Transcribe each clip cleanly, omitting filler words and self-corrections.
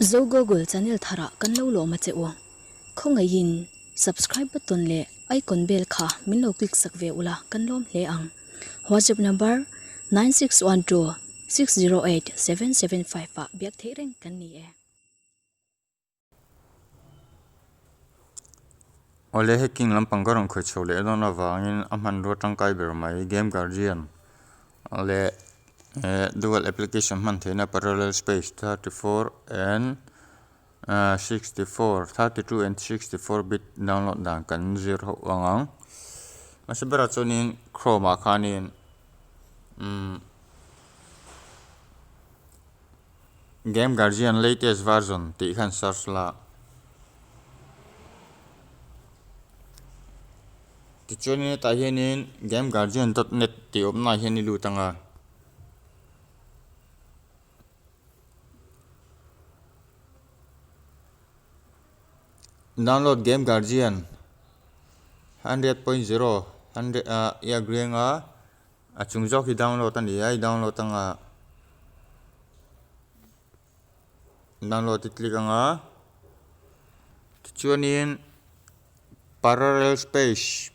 ZoGoogle channel thara kan lo lo ma che wa khong ai in subscribe button le icon bell kha min lo click sak ve ula kan lom hle ang WhatsApp number 9612 608 775 pa biak thereng kan ni e ole hacking lampang garong khoi chole dona wangin amhan ro tangkai ber mai game guardian ole dual application man thena parallel space 34 and 64 32 and 64 bit download dan kan zero wangang masibara chonin chrome khanin game guardian latest version ti khan search la tichoni ta hianin gameguardian.net ti opna hiani lutanga download game guardian 100.0 100 ya grenga achungjok hi download ani ai download anga download click anga tichonin parallel space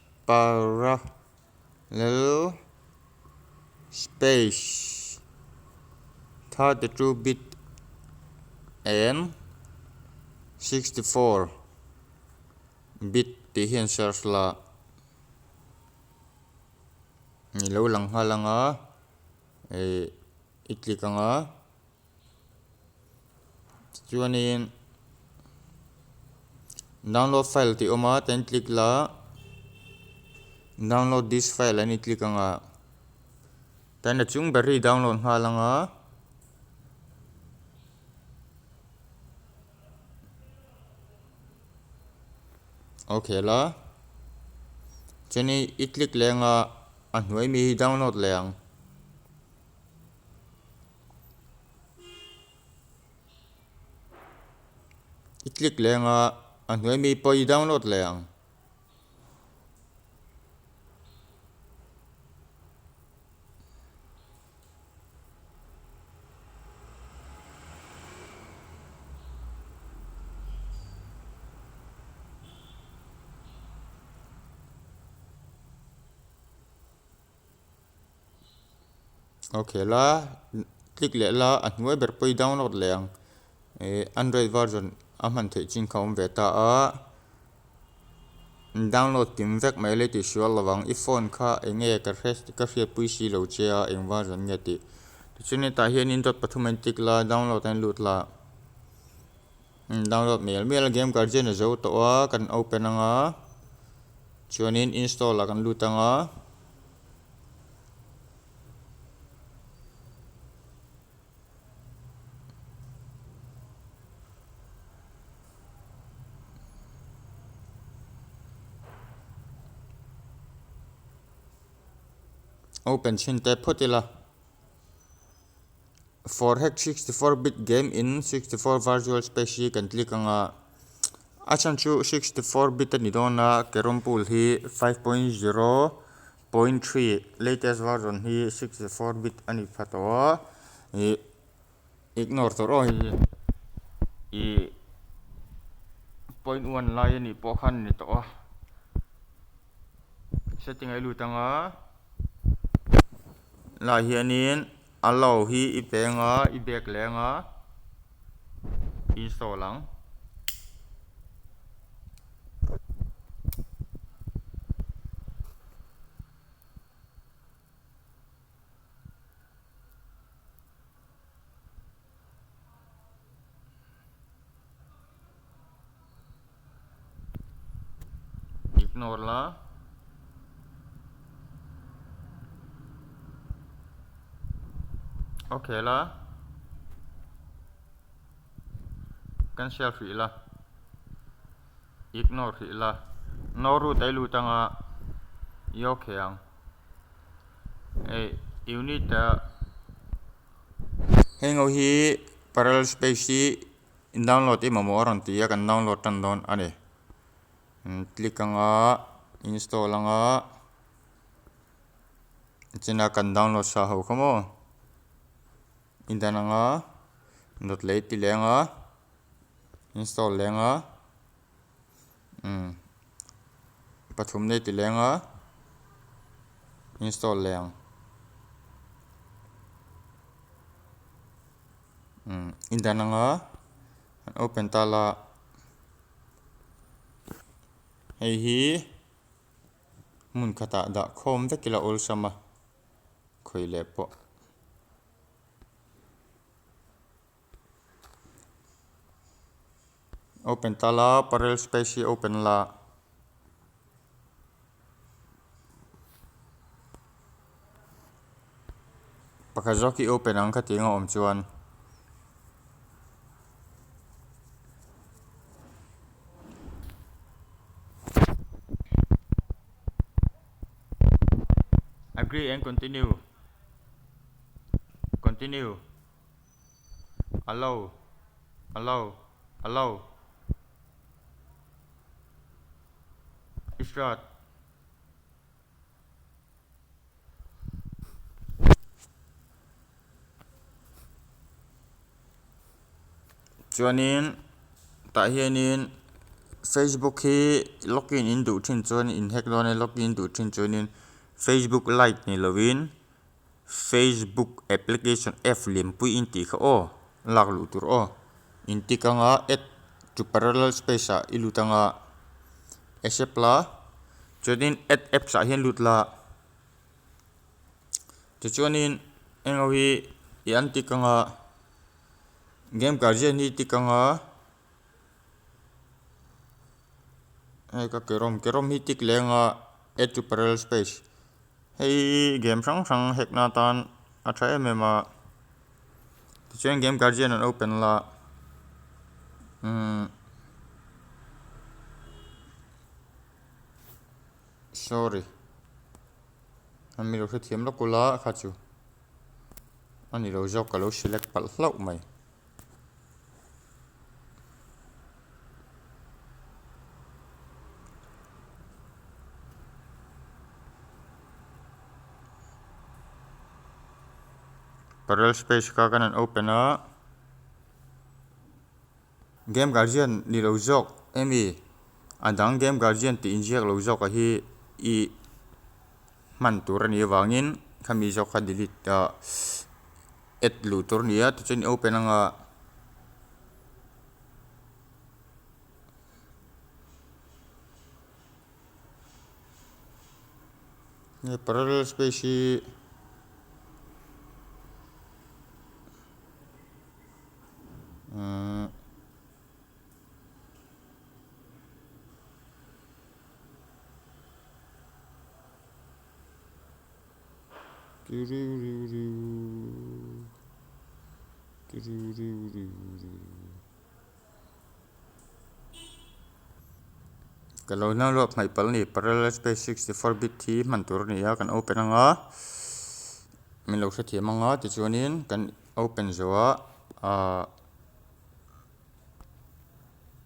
32 bit and 64 bit ti hian search la ni lo lang halanga i click anga chuanin download file ti oma ten click la download this file ani click anga tan chung bari download halanga okay la chani i click lenga anhoi mi download leng i click lenga anhoi mi poi download leng okay la click le la anhoi ber poi download leng Android version amhan the chin khom veta a download tim vek mai le ti shual lawang I phone kha enge ka hria pui si lo chea eng version nge ti chuni ta hianin dot pathumen tik la download an lut la download mel game guardian zo to a kan open anga chuanin install la kan lut anga open chin te photila for hack 64 bit game in 64 virtual space kan click anga achan chu 64 bit ni dona kerom pool hi 5.0.3 latest version hi 64 bit ani phatwa ignore to ro hi 0.1 line ni pokhan ni to setting ai lutanga la hianin allow hi ipenga ibek lenga install lang ignore la okay la cancel fi la ignore fi la no ru dai lu tanga yo khyang unit hengo hi parallel space download I mamo ron ti ya kan download tan don ani click anga install anga china kan download sa ho khamo indananga not late ti lenga install lenga pathum nei ti lenga install leng indananga open tala hei hi mun khata da khom vekila ol sama khoi le po open tala parallel space open la pakhazoki open ang khatinga om chuan agree and continue allow start chuanin ta hianin Facebook hi login in du thin chuan in hack lone login du thin chuanin Facebook Lite ni lovin Facebook application app limpui in ti kha o lak lu tur o in tikanga add to parallel space a ilutanga accept la chuanin add app sa hian lutla chuanin engo hi yan tikanga game guardian hi tikanga ka kerom hi tik lenga add to parallel space hei game sang hack na tan a thae mema chuan game guardian an open la sorry ami ro thiam lo kula khachu ani ro jok ka lo select pal hlau mai parallel space ka kan an open a game guardian ni lo jok emi adang game guardian ti injek lo jok a hi I man tur ani wangin khami jok kha delete add lu tur nia tu chen open anga ne parallel space kalau na lo mai pal ni parallel space 64 bit thi man tur ni ya kan open anga min lo thia manga ti chuanin kan open zoa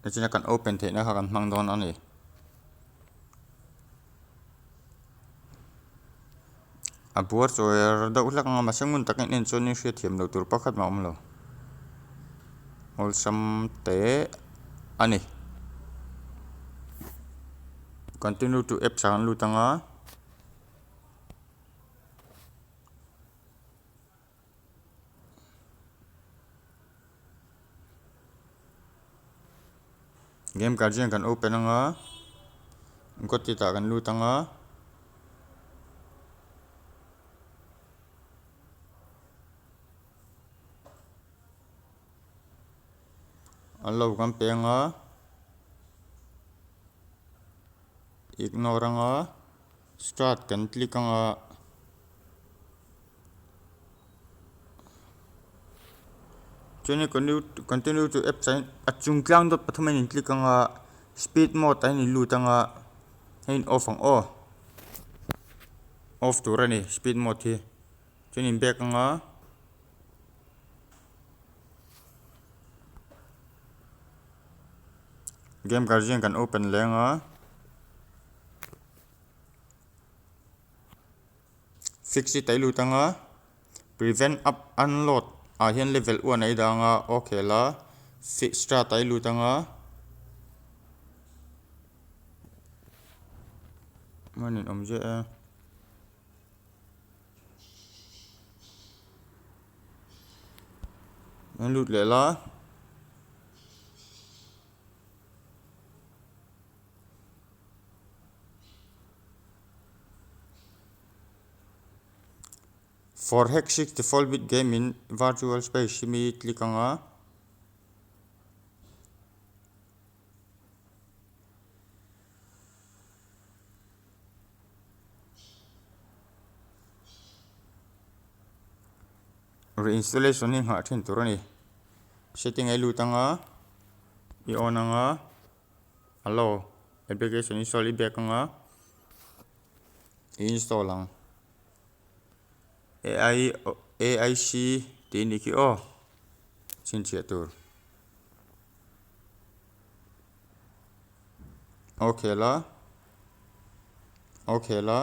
achina kan open the na kan mang don ani abuar choer da ulak nga masangun takin in chuanin hria thiam lo tur pakhat ma omlo olsam te ani continue to app sang lutanga game guardian kan open anga goti ta kan lutanga allow kan penga ignore anga start kan click anga chuni continue to app sign achung klang dot pathamen in click anga speed mode ai ni lutanga hein off ang off turani speed mode hi chuni back anga game guardian kan open lenga fix it ai lutanga prevent up unload hian level 1 ai danga okay la strata ai lu tanga manin omje an lut le la for hex 64-bit game in virtual space mi click anga reinstallation ni ha thin turani setting ai lu tanga I on anga allow application install I back anga install ang AIC ti ni ki o chin che tur okay la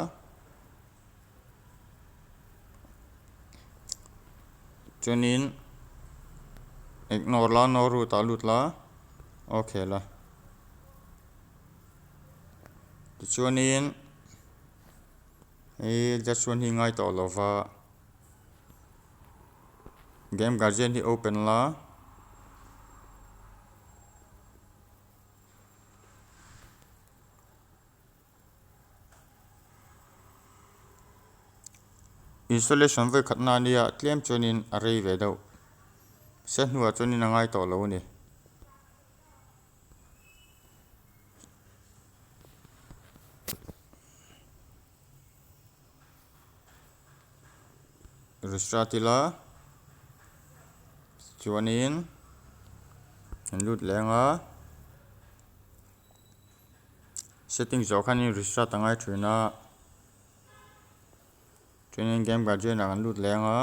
chunin ignore la no ru ta lut la okay la chunin just one hi ngai to lova game guardian hi open la installation ve khatna nia tlem chunin array ve do se hnuwa chunin angai to lo ni restart la chuanin an lut lenga setting zo khanin restart angai thina chuanin game guardian an lut lenga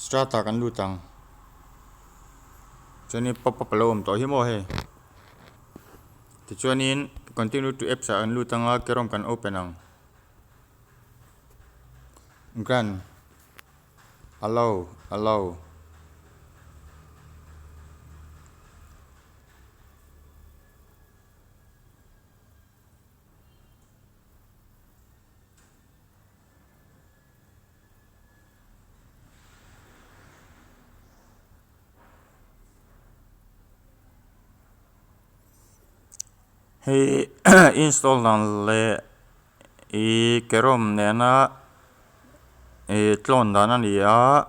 strata kan lutang chuanin pop up lo to hi mo he chuanin continue to apps an lutanga kerom kan open ang grant allow hey install nan le kerom nena clone dana nia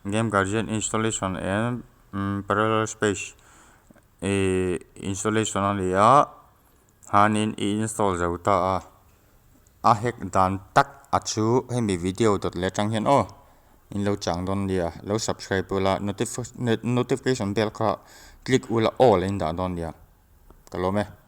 game guardian installation and parallel space installation ania hanin install zauta a hack dan tak achu hemi video dot le chang hian in lo chang don dia lo subscribe ula notification bell kha click ula all in da don dia kalome